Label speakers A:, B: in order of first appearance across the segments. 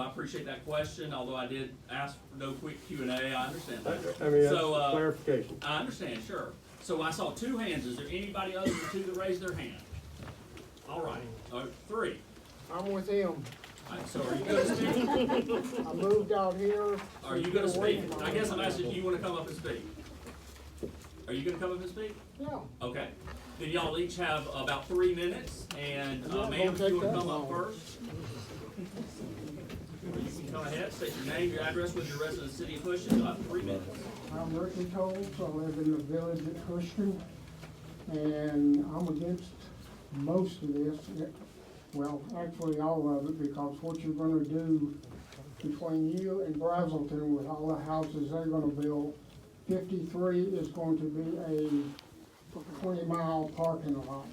A: I appreciate that question, although I did ask for no quick Q&A. I understand that.
B: I mean, that's
A: So,
B: clarification.
A: I understand, sure. So I saw 2 hands. Is there anybody other than 2 that raised their hand? All right, 3.
C: I'm with him.
A: All right, so are you going to speak?
C: I moved out here.
A: Are you going to speak? I guess I'm asking if you want to come up and speak. Are you going to come up and speak?
C: Yeah.
A: Okay. Then y'all each have about 3 minutes, and
C: Yeah,
A: ma'am, if
C: don't
A: you want
C: take
A: to
C: that
A: come up
C: long.
A: first. Or you can come ahead, state your name, your address with your resident city of Hoschton. You'll have 3 minutes.
C: I'm Ricky Coles. I live in the village at Hoschton, and I'm against most of this. Well, actually all of it, because what you're gonna do between you and Brazelton with all the houses they're gonna build, 53 is going to be a 20-mile parking lot.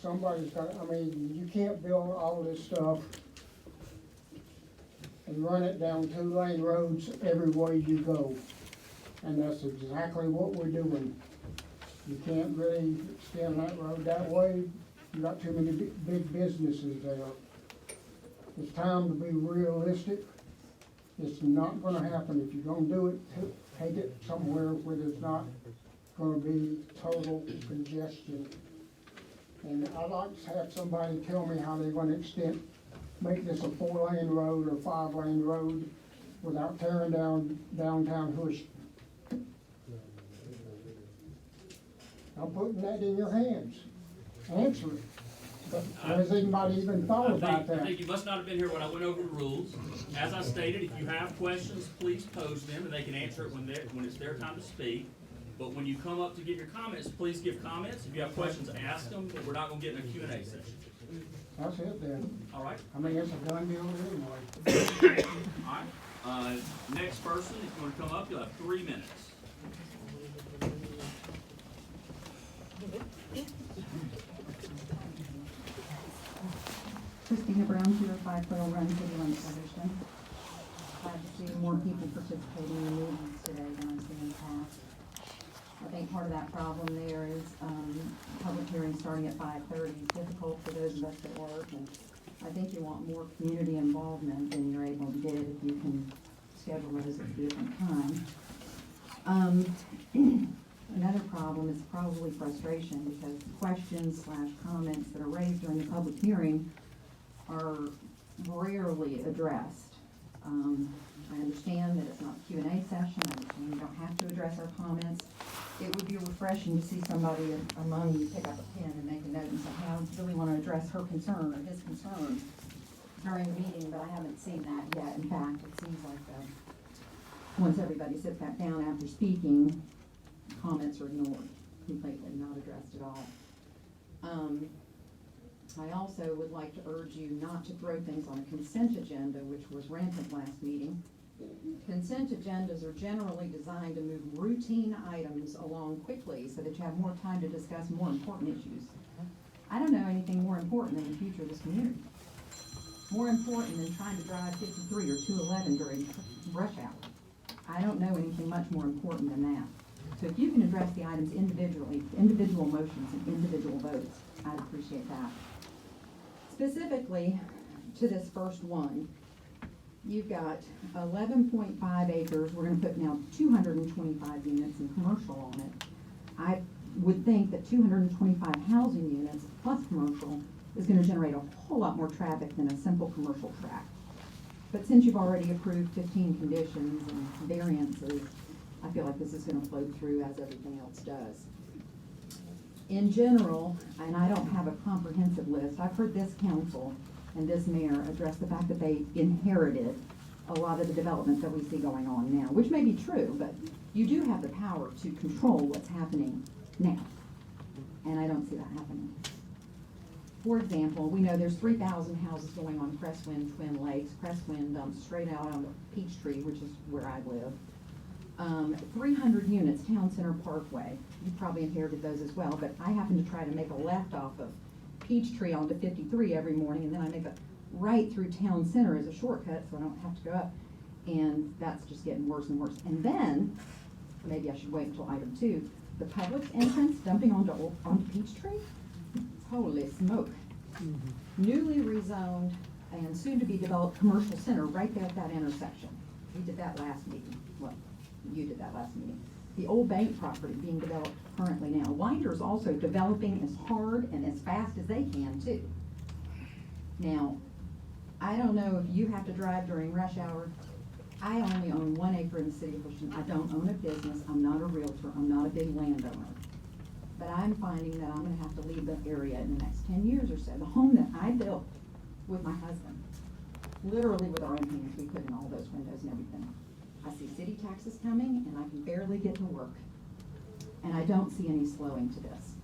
C: Somebody's got, I mean, you can't build all this stuff and run it down 2-lane roads every way you go. And that's exactly what we're doing. You can't really extend that road that way. You got too many big businesses there. It's time to be realistic. It's not gonna happen. If you're gonna do it, take it somewhere where there's not gonna be total congestion. And I'd like to have somebody tell me how they're gonna make this a 4-lane road or 5-lane road without tearing down downtown Hoschton. I'm putting that in your hands. Answer it. But has anybody even thought about
A: I
C: that?
A: think you must not have been here when I went over the rules. As I stated, if you have questions, please pose them, and they can answer it when it's their time to speak. But when you come up to give your comments, please give comments. If you have questions, ask them, but we're not gonna get in a Q&A session.
C: That's it then.
A: All right?
C: I mean, it's a done deal anyway.
A: All right. Next person, if you wanna come up, you'll have 3 minutes.
D: Christina Brown, 205 Quail Run, City Limits, Hoschton. Glad to see more people participating in the meetings today than I've seen in the past. I think part of that problem there is public hearing starting at 5:30 is difficult for those of us that work, and I think you want more community involvement than you're able to get if you can schedule those at a different time. Another problem is probably frustration, because questions/comments that are raised during the public hearing are rarely addressed. I understand that it's not a Q&A session. I understand you don't have to address our comments. It would be refreshing to see somebody among you pick up a pen and make a note and say, hey, I really want to address her concern or his concern during the meeting, but I haven't seen that yet. In fact, it seems like once everybody sits back down after speaking, comments are ignored completely, not addressed at all. I also would like to urge you not to throw things on a consent agenda, which was rampant last meeting. Consent agendas are generally designed to move routine items along quickly so that you have more time to discuss more important issues. I don't know anything more important than the future of this community. More important than trying to drive 53 or 211 during rush hour. I don't know anything much more important than that. So if you can address the items individually, individual motions and individual votes, I'd appreciate that. Specifically to this first one, you've got 11.5 acres. We're going to put now 225 units in commercial on it. I would think that 225 housing units plus commercial is going to generate a whole lot more traffic than a simple commercial tract. But since you've already approved 15 conditions and variances, I feel like this is going to flow through as everything else does. In general, and I don't have a comprehensive list, I've heard this council and this mayor address the fact that they inherited a lot of the development that we see going on now, which may be true, but you do have the power to control what's happening now. And I don't see that happening. For example, we know there's 3,000 houses going on Crestwind, Twin Lakes. Crestwind straight out on the Peachtree, which is where I live. 300 units, Town Center Parkway. You probably inherited those as well, but I happen to try to make a left off of Peachtree onto 53 every morning, and then I make a right through Town Center as a shortcut so I don't have to go up. And that's just getting worse and worse. And then, maybe I should wait until item 2, the public entrance dumping onto Peachtree? Holy smoke. Newly rezoned and soon-to-be-developed commercial center right there at that intersection. We did that last meeting. Well, you did that last meeting. The old bank property being developed currently now. Winder's also developing as hard and as fast as they can too. Now, I don't know if you have to drive during rush hour. I only own 1 acre in the city of Hoschton. I don't own a business. I'm not a realtor. I'm not a big landowner. But I'm finding that I'm gonna have to leave the area in the next 10 years or so. The home that I built with my husband, literally with our own hands, we put in all those windows and everything. I see city taxes coming and I can barely get to work. And I don't see any slowing to this.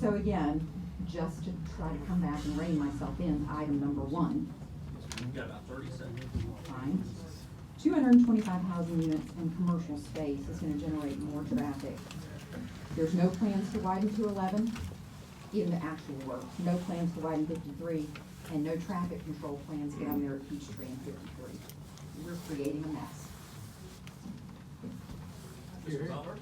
D: So again, just to try to come back and rein myself in, item number 1.
A: You've got about 30 seconds.
D: Fine. 225 housing units and commercial space is gonna generate more traffic. There's no plans to widen 211, even the actual work. No plans to widen 53, and no traffic control plans down there at Peachtree and 53. We're creating a mess.
A: Mr. Butler?